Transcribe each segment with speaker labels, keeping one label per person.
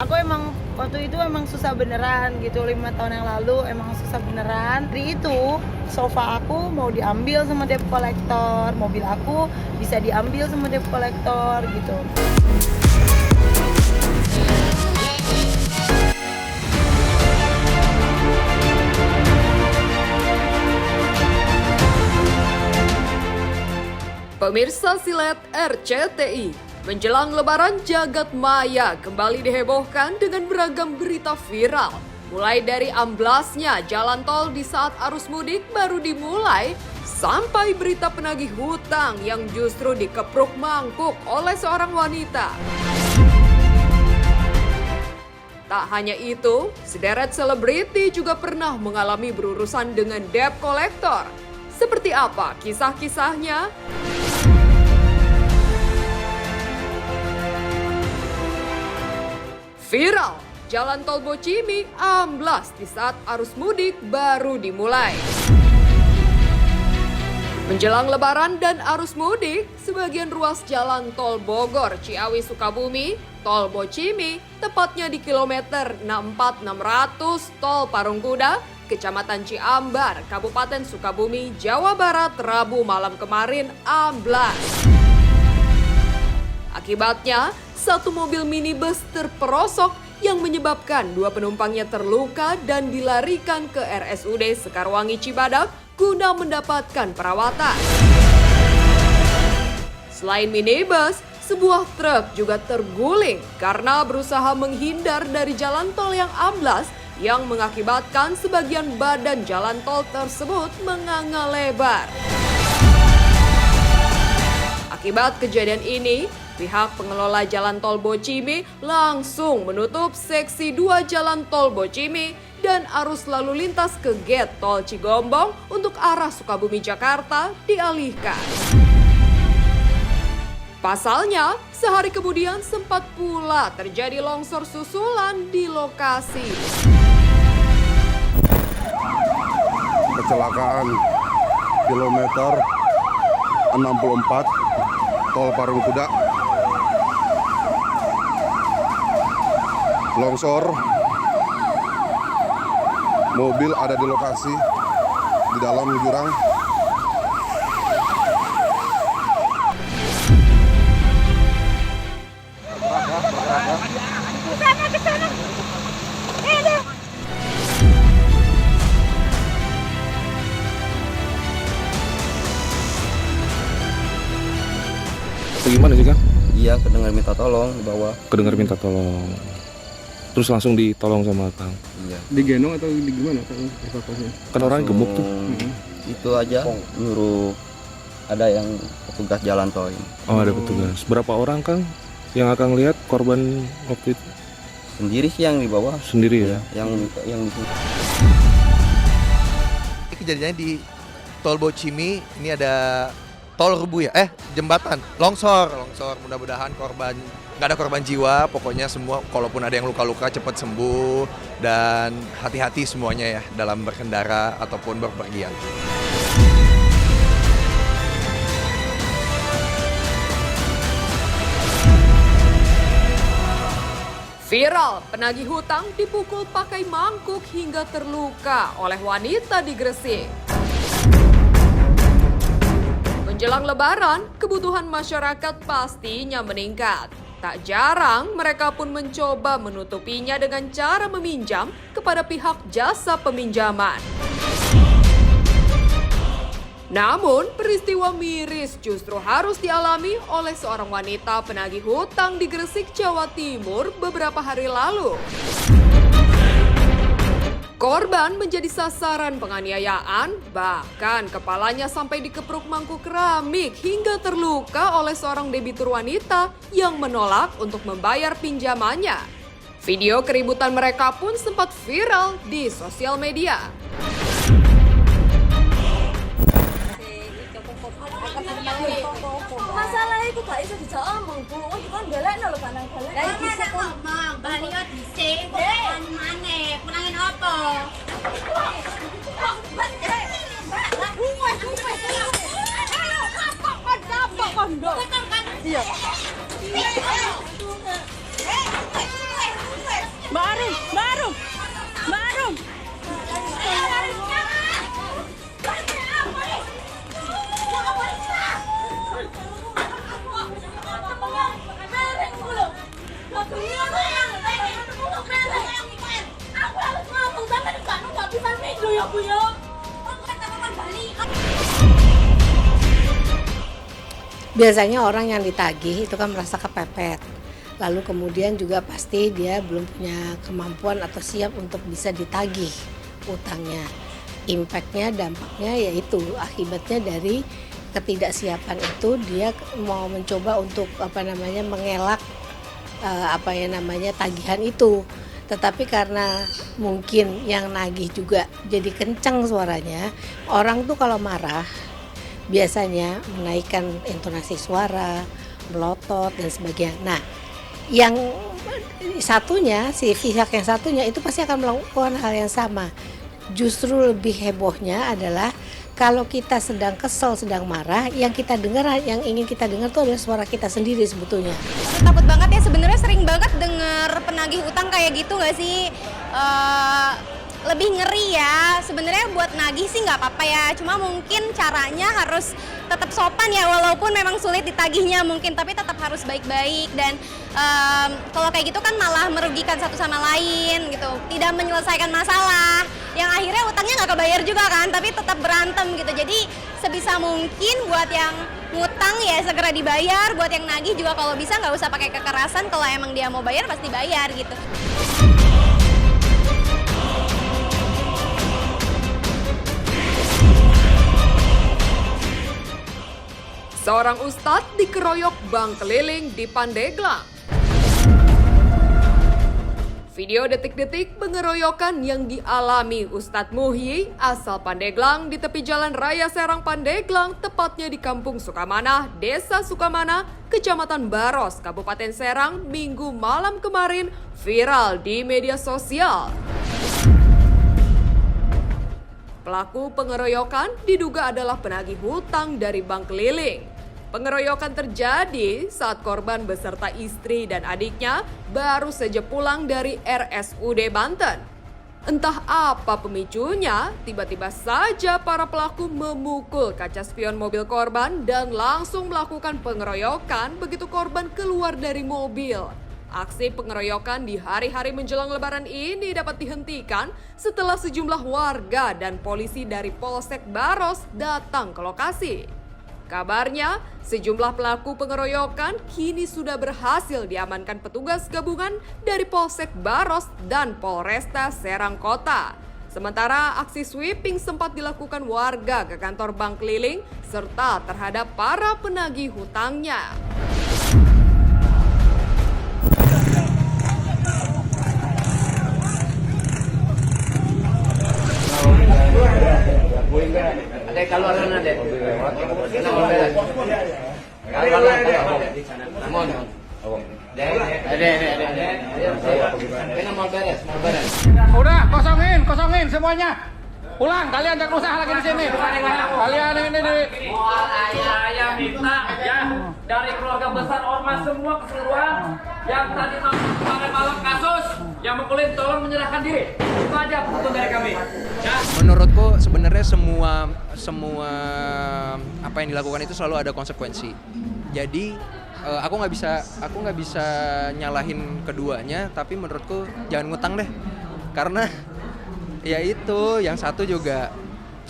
Speaker 1: aku emang waktu itu emang susah beneran gitu, 5 tahun yang lalu emang susah beneran. Dari itu sofa aku mau diambil sama debt collector, mobil aku bisa diambil sama debt collector gitu.
Speaker 2: Pemirsa Silet RCTI, menjelang Lebaran jagat maya kembali dihebohkan dengan beragam berita viral. Mulai dari amblasnya jalan tol di saat arus mudik baru dimulai, sampai berita penagih hutang yang justru dikepruk mangkuk oleh seorang wanita. Tak hanya itu, sederet selebriti juga pernah mengalami berurusan dengan debt collector. Seperti apa kisah-kisahnya? Viral, jalan tol Bocimi amblas di saat arus mudik baru dimulai. Menjelang Lebaran dan arus mudik, sebagian ruas jalan tol Bogor, Ciawi, Sukabumi, tol Bocimi, tepatnya di kilometer 64-600 tol Parungkuda, Kecamatan Ciambar, Kabupaten Sukabumi, Jawa Barat, Rabu malam kemarin amblas. Akibatnya, satu mobil minibus terperosok yang menyebabkan 2 penumpangnya terluka dan dilarikan ke RSUD Sekarwangi Cibadak guna mendapatkan perawatan. Selain minibus, sebuah truk juga terguling karena berusaha menghindar dari jalan tol yang amblas yang mengakibatkan sebagian badan jalan tol tersebut menganga lebar. Akibat kejadian ini, pihak pengelola jalan tol Bocimi langsung menutup seksi 2 jalan tol Bocimi dan arus lalu lintas ke gate tol Cigombong untuk arah Sukabumi Jakarta dialihkan. Pasalnya, sehari kemudian sempat pula terjadi longsor susulan di lokasi.
Speaker 3: Kecelakaan kilometer 64 tol Parungkuda, longsor, mobil ada di lokasi di dalam jurang.
Speaker 4: Gimana sih, Kang?
Speaker 5: Iya, kedengar minta tolong di bawah.
Speaker 4: Kedengar minta tolong. Terus langsung ditolong sama Kang.
Speaker 5: Iya.
Speaker 6: Digendong atau di gimana Kang evakuasinya?
Speaker 4: Kan orang gemuk tuh.
Speaker 5: Itu aja nyuruh ada yang petugas jalan tol ini.
Speaker 4: Oh, ada petugas. Berapa orang, Kang, yang akan lihat korban waktu itu?
Speaker 5: Sendiri sih yang di bawah.
Speaker 4: Sendiri ya?
Speaker 5: Yang di
Speaker 7: Kejadiannya di tol Bocimi, ini ada tol Rebu ya, jembatan, longsor. Mudah-mudahan nggak ada korban jiwa, pokoknya semua, kalaupun ada yang luka-luka cepat sembuh dan hati-hati semuanya ya dalam berkendara ataupun berpergian.
Speaker 2: Viral, penagih hutang dipukul pakai mangkuk hingga terluka oleh wanita di Gresik. Menjelang Lebaran, kebutuhan masyarakat pastinya meningkat. Tak jarang mereka pun mencoba menutupinya dengan cara meminjam kepada pihak jasa peminjaman. Namun, peristiwa miris justru harus dialami oleh seorang wanita penagih hutang di Gresik, Jawa Timur beberapa hari lalu. Korban menjadi sasaran penganiayaan, bahkan kepalanya sampai dikepruk mangkuk keramik hingga terluka oleh seorang debitur wanita yang menolak untuk membayar pinjamannya. Video keributan mereka pun sempat viral di sosial media.
Speaker 8: Masalah itu gak iso dijawab omong, Bu. Wong iki kon galekno lho kan galek.
Speaker 9: Lah iki bisa ngomong, bali yo dhisik, kok maneh, kurangin apa? Iya.
Speaker 8: ya Bu ya. Kan balik.
Speaker 10: Biasanya orang yang ditagih itu kan merasa kepepet. Lalu kemudian juga pasti dia belum punya kemampuan atau siap untuk bisa ditagih utangnya. Impactnya, dampaknya yaitu akibatnya dari ketidaksiapan itu dia mau mencoba untuk mengelak tagihan itu. Tetapi karena mungkin yang nagih juga jadi kencang suaranya, orang tuh kalau marah biasanya menaikkan intonasi suara, melotot dan sebagainya. Nah, yang satunya, si pihak yang satunya itu pasti akan melakukan hal yang sama. Justru lebih hebohnya adalah kalau kita sedang kesel, sedang marah, yang kita dengar, yang ingin kita dengar itu adalah suara kita sendiri sebetulnya.
Speaker 11: Takut banget ya, sebenarnya sering banget dengar penagih utang kayak gitu nggak sih? Lebih ngeri ya, sebenarnya buat nagih sih nggak apa-apa ya, cuma mungkin caranya harus tetap sopan ya, walaupun memang sulit ditagihnya mungkin, tapi tetap harus baik-baik. Dan kalau kayak gitu kan malah merugikan satu sama lain gitu, tidak menyelesaikan masalah, yang akhirnya utangnya nggak kebayar juga kan, tapi tetap berantem gitu. Jadi sebisa mungkin buat yang ngutang ya segera dibayar, buat yang nagih juga kalau bisa nggak usah pakai kekerasan, kalau emang dia mau bayar pasti bayar gitu.
Speaker 2: Seorang ustadz dikeroyok bank keliling di Pandeglang. Video detik-detik pengeroyokan yang dialami Ustadz Muhyi asal Pandeglang di tepi Jalan Raya Serang Pandeglang, tepatnya di Kampung Sukamana, Desa Sukamana, Kecamatan Baros, Kabupaten Serang, Minggu malam kemarin viral di media sosial. Pelaku pengeroyokan diduga adalah penagih hutang dari bank keliling. Pengeroyokan terjadi saat korban beserta istri dan adiknya baru saja pulang dari RSUD Banten. Entah apa pemicunya, tiba-tiba saja para pelaku memukul kaca spion mobil korban dan langsung melakukan pengeroyokan begitu korban keluar dari mobil. Aksi pengeroyokan di hari-hari menjelang Lebaran ini dapat dihentikan setelah sejumlah warga dan polisi dari Polsek Baros datang ke lokasi. Kabarnya, sejumlah pelaku pengeroyokan kini sudah berhasil diamankan petugas gabungan dari Polsek Baros dan Polresta Serang Kota. Sementara aksi sweeping sempat dilakukan warga ke kantor bank keliling serta terhadap para penagih hutangnya.
Speaker 12: Udah, kosongin semuanya. Pulang, kalian jangan usah lagi di sini. Kalian ini di
Speaker 13: Saya minta ya dari keluarga besar ormas semua keseluruhan yang tadi kemarin malam kasus yang mukulin tolong menyerahkan diri. Itu aja penuntut dari kami. Ya.
Speaker 7: Menurutku sebenarnya semua apa yang dilakukan itu selalu ada konsekuensi. Jadi aku nggak bisa nyalahin keduanya, tapi menurutku jangan ngutang deh. Karena ya itu, yang satu juga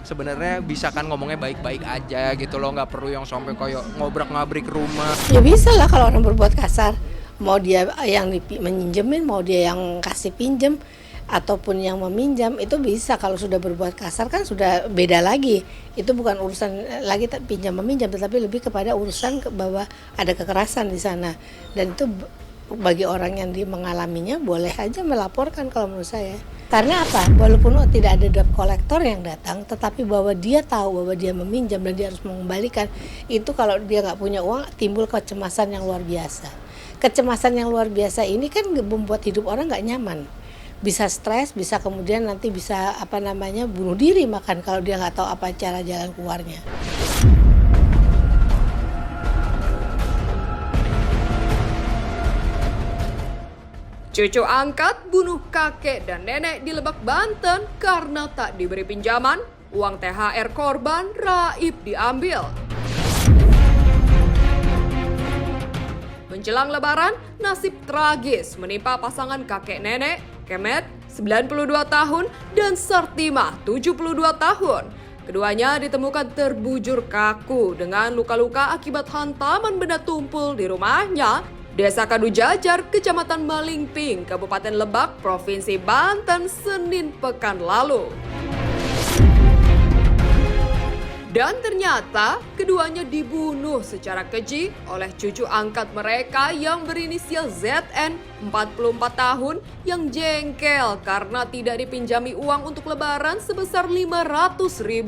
Speaker 7: sebenarnya bisa kan ngomongnya baik-baik aja gitu loh, nggak perlu yang sampai kayak ngobrak-ngabrik rumah.
Speaker 10: Ya bisa lah kalau orang berbuat kasar, mau dia yang meminjemin, mau dia yang kasih pinjem ataupun yang meminjam, itu bisa. Kalau sudah berbuat kasar kan sudah beda lagi. Itu bukan urusan lagi pinjam meminjam, tetapi lebih kepada urusan bahwa ada kekerasan di sana. Dan itu bagi orang yang mengalaminya boleh aja melaporkan kalau menurut saya. Karena apa? Walaupun tidak ada debt collector yang datang, tetapi bahwa dia tahu bahwa dia meminjam dan dia harus mengembalikan, itu kalau dia nggak punya uang timbul kecemasan yang luar biasa. Kecemasan yang luar biasa ini kan membuat hidup orang nggak nyaman. Bisa stres, bisa kemudian nanti bisa bunuh diri makan kalau dia nggak tahu apa cara jalan keluarnya.
Speaker 2: Cucu angkat bunuh kakek dan nenek di Lebak, Banten karena tak diberi pinjaman, uang THR korban raib diambil. Menjelang Lebaran, nasib tragis menimpa pasangan kakek nenek, Kemet, 92 tahun, dan Sartimah, 72 tahun. Keduanya ditemukan terbujur kaku dengan luka-luka akibat hantaman benda tumpul di rumahnya, Desa Kadujajar, Kecamatan Malingping, Kabupaten Lebak, Provinsi Banten, Senin pekan lalu. Dan ternyata keduanya dibunuh secara keji oleh cucu angkat mereka yang berinisial ZN, 44 tahun, yang jengkel karena tidak dipinjami uang untuk lebaran sebesar Rp500.000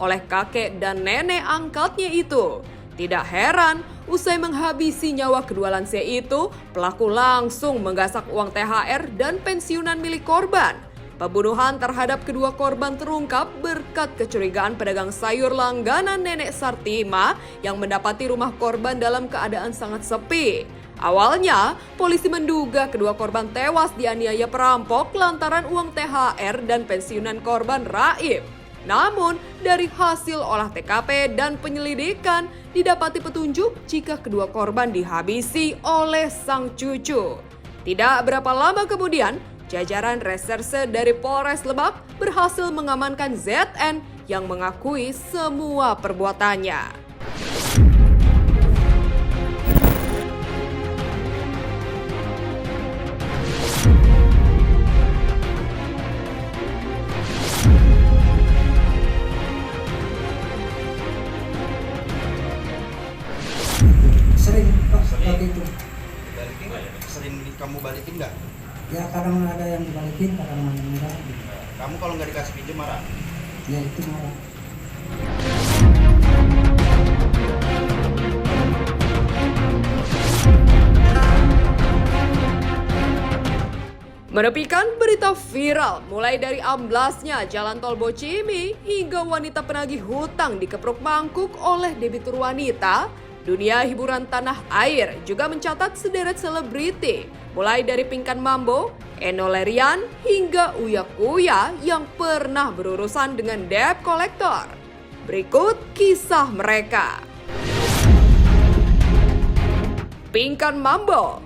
Speaker 2: oleh kakek dan nenek angkatnya itu. Tidak heran, usai menghabisi nyawa kedua lansia itu, pelaku langsung menggasak uang THR dan pensiunan milik korban. Pembunuhan terhadap kedua korban terungkap berkat kecurigaan pedagang sayur langganan nenek Sartimah yang mendapati rumah korban dalam keadaan sangat sepi. Awalnya, polisi menduga kedua korban tewas dianiaya perampok lantaran uang THR dan pensiunan korban raib. Namun, dari hasil olah TKP dan penyelidikan, didapati petunjuk jika kedua korban dihabisi oleh sang cucu. Tidak berapa lama kemudian, jajaran reserse dari Polres Lebak berhasil mengamankan ZN yang mengakui semua perbuatannya.
Speaker 14: Sering Pak, waktu itu.
Speaker 7: Sering kamu balikin nggak?
Speaker 14: Ya kadang ada yang dibalikin, kadang ada yang enggak.
Speaker 7: Kamu kalau nggak dikasih pinjam marah?
Speaker 14: Ya itu marah.
Speaker 2: Menepikan berita viral mulai dari amblasnya Jalan Tol Bocimi hingga wanita penagih hutang dikeprok mangkuk oleh debitur wanita, dunia hiburan tanah air juga mencatat sederet selebriti mulai dari Pinkan Mambo, Enno Lerian hingga Uya Kuya yang pernah berurusan dengan debt collector. Berikut kisah mereka. Pinkan Mambo.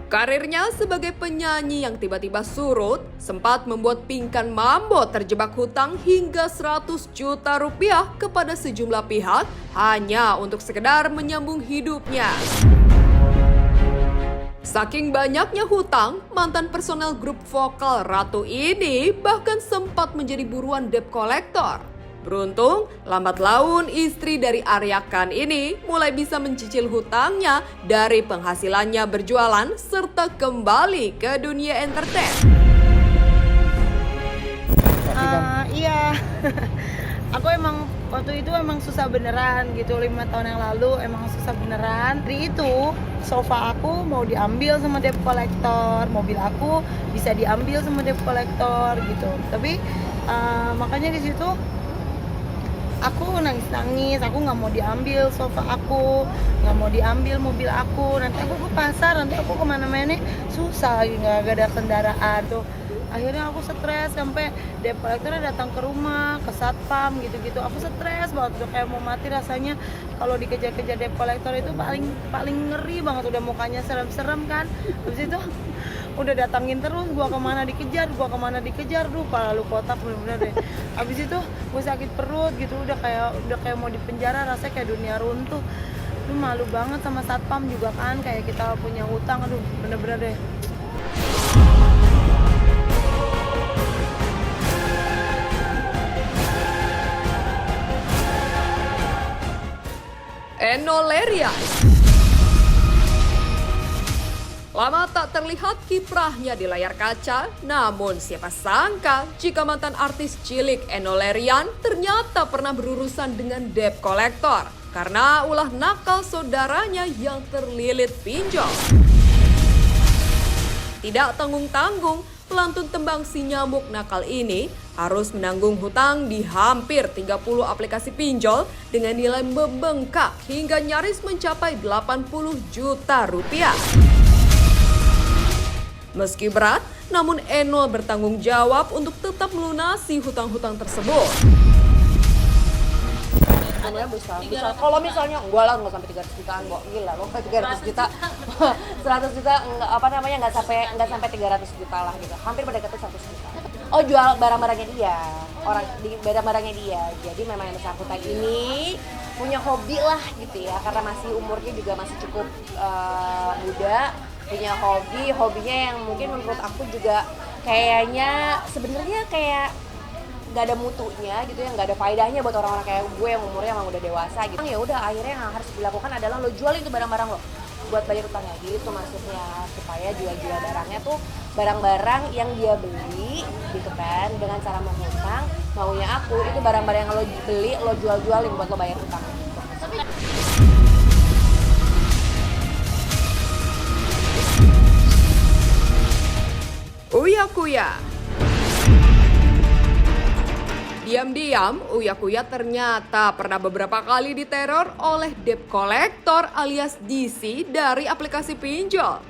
Speaker 2: Karirnya sebagai penyanyi yang tiba-tiba surut sempat membuat Pinkan Mambo terjebak hutang hingga 100 juta rupiah kepada sejumlah pihak hanya untuk sekedar menyambung hidupnya. Saking banyaknya hutang, mantan personel grup vokal Ratu ini bahkan sempat menjadi buruan debt collector. Beruntung, lambat laun istri dari Arya Khan ini mulai bisa mencicil hutangnya dari penghasilannya berjualan serta kembali ke dunia entertain.
Speaker 1: Iya, aku emang waktu itu emang susah beneran gitu, 5 tahun yang lalu emang susah beneran. Dari itu, sofa aku mau diambil sama debt collector, mobil aku bisa diambil sama debt collector gitu. Tapi makanya di situ aku nangis-nangis, aku nggak mau diambil sofa aku, nggak mau diambil mobil aku. Nanti aku ke pasar, nanti aku kemana-mana susah lagi, nggak ada kendaraan tuh. Akhirnya aku stres sampai debt collector datang ke rumah, ke satpam gitu-gitu. Aku stres banget, udah kayak mau mati rasanya. Kalau dikejar-kejar debt collector itu paling ngeri banget, udah mukanya serem-serem kan. Habis itu udah datangin terus, gua kemana dikejar, duh kepala lu kotak bener-bener deh. Habis itu gue sakit perut gitu, udah kayak mau dipenjara, rasanya kayak dunia runtuh. Lu malu banget sama satpam juga kan, kayak kita punya hutang, aduh bener-bener deh.
Speaker 2: Enno Lerian. Lama tak terlihat kiprahnya di layar kaca, namun siapa sangka jika mantan artis cilik Enno Lerian ternyata pernah berurusan dengan debt collector karena ulah nakal saudaranya yang terlilit pinjol. Tidak tanggung-tanggung, pelantun tembang si nyamuk nakal ini harus menanggung hutang di hampir 30 aplikasi pinjol dengan nilai membengkak hingga nyaris mencapai 80 juta rupiah. Meski berat, namun Enno bertanggung jawab untuk tetap melunasi hutang-hutang tersebut.
Speaker 15: sebenarnya besar. Kalau misalnya enggak lah, nggak sampai 300 jutaan kok, gila lo 300 juta, 100 juta nggak sampai 300 juta lah gitu, hampir mendekati 100 juta. Oh, jual barang-barangnya dia, barang-barangnya dia. Jadi memang yang bersangkutan ini punya hobi lah gitu ya, karena masih umurnya juga masih cukup muda, punya hobinya yang mungkin menurut aku juga kayaknya sebenarnya kayak nggak ada mutunya gitu ya, nggak ada faedahnya buat orang-orang kayak gue yang umurnya emang udah dewasa gitu. Ya udah, akhirnya yang harus dilakukan adalah lo jual itu barang-barang lo buat bayar utangnya gitu, maksudnya supaya jual-jual barangnya tuh barang-barang yang dia beli gitu kan, dengan cara menghutang. Maunya aku itu barang-barang yang lo beli lo jual-jualin buat lo bayar utang.
Speaker 2: Uya Kuya. Diam-diam, Uya Kuya ternyata pernah beberapa kali diteror oleh debt collector alias DC dari aplikasi pinjol.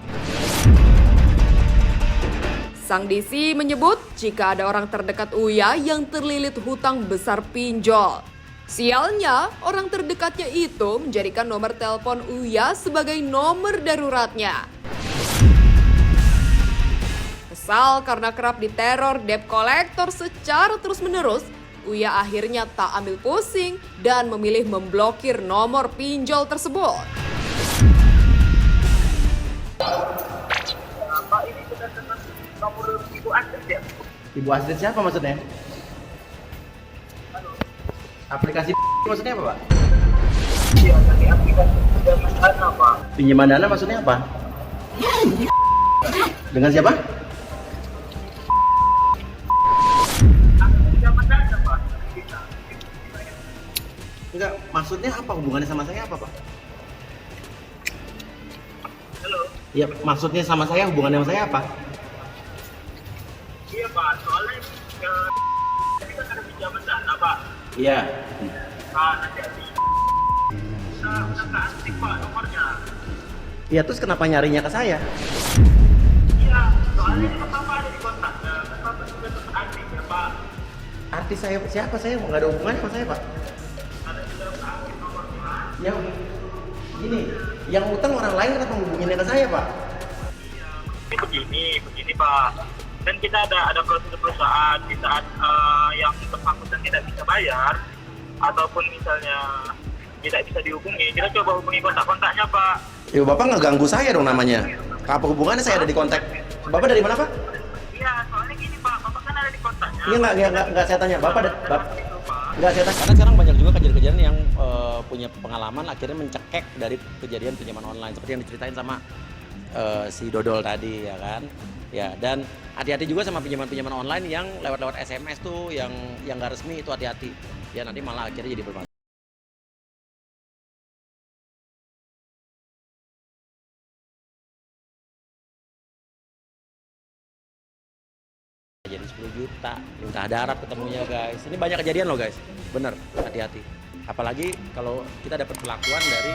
Speaker 2: Sang DC menyebut jika ada orang terdekat Uya yang terlilit hutang besar pinjol. Sialnya, orang terdekatnya itu menjadikan nomor telepon Uya sebagai nomor daruratnya. Kesal karena kerap diteror debt collector secara terus-menerus, Uya akhirnya tak ambil pusing dan memilih memblokir nomor pinjol tersebut.
Speaker 16: Pak, ini benar-benar nomor Ibu Astrid ya?
Speaker 17: Ibu Astrid siapa maksudnya?
Speaker 16: Halo.
Speaker 17: Aplikasi maksudnya apa, Pak?
Speaker 16: Iya, tadi aplikasi pinjaman dana, Pak.
Speaker 17: Pinjaman dana maksudnya apa? Dengan siapa?
Speaker 16: Pinjaman dana, Pak.
Speaker 17: Enggak, maksudnya apa? Hubungannya sama saya apa, Pak?
Speaker 16: Halo.
Speaker 17: Ya, maksudnya sama saya, hubungannya sama saya apa?
Speaker 16: Iya, Pak. Soalnya ini kan ada pinjaman dana, Pak.
Speaker 17: Iya.
Speaker 16: Nah, nanti bisa aktif, Pak, nomornya.
Speaker 17: Iya, terus kenapa nyarinya ke saya?
Speaker 16: Iya, soalnya ini Bapak ada di kontaknya. Bapak sudah aktif ya, Pak.
Speaker 17: Artis saya siapa? Saya nggak ada hubungannya sama saya, Pak.
Speaker 16: Ada sudah aktif nomornya.
Speaker 17: Ya, gini, yang utang orang lain kenapa hubunginnya ke saya, Pak?
Speaker 16: Ini begini, Pak. Dan kita ada prosedur perusahaan di saat yang bersangkutan tidak bisa bayar ataupun misalnya tidak bisa dihubungi, kita coba hubungi kontak-kontaknya, Pak.
Speaker 17: Ya, Bapak nggak ganggu saya dong namanya. Apa hubungannya saya ada di kontak? Bapak dari mana, Pak?
Speaker 16: Iya, soalnya gini, Pak. Bapak kan ada di kontaknya.
Speaker 17: Iya, nggak saya tanya. Bapak nggak saya tanya. Karena sekarang banyak juga kejadian-kejadian yang punya pengalaman akhirnya mencekek dari kejadian pinjaman online seperti yang diceritain sama si Dodol tadi, ya kan? Ya, dan hati-hati juga sama pinjaman-pinjaman online yang lewat SMS tuh, yang nggak resmi itu hati-hati. Ya, nanti malah akhirnya jadi bermasalah. Jadi 10 juta, minta darah ketemunya, guys. Ini banyak kejadian loh, guys. Bener, hati-hati. Apalagi kalau kita dapat perlakuan dari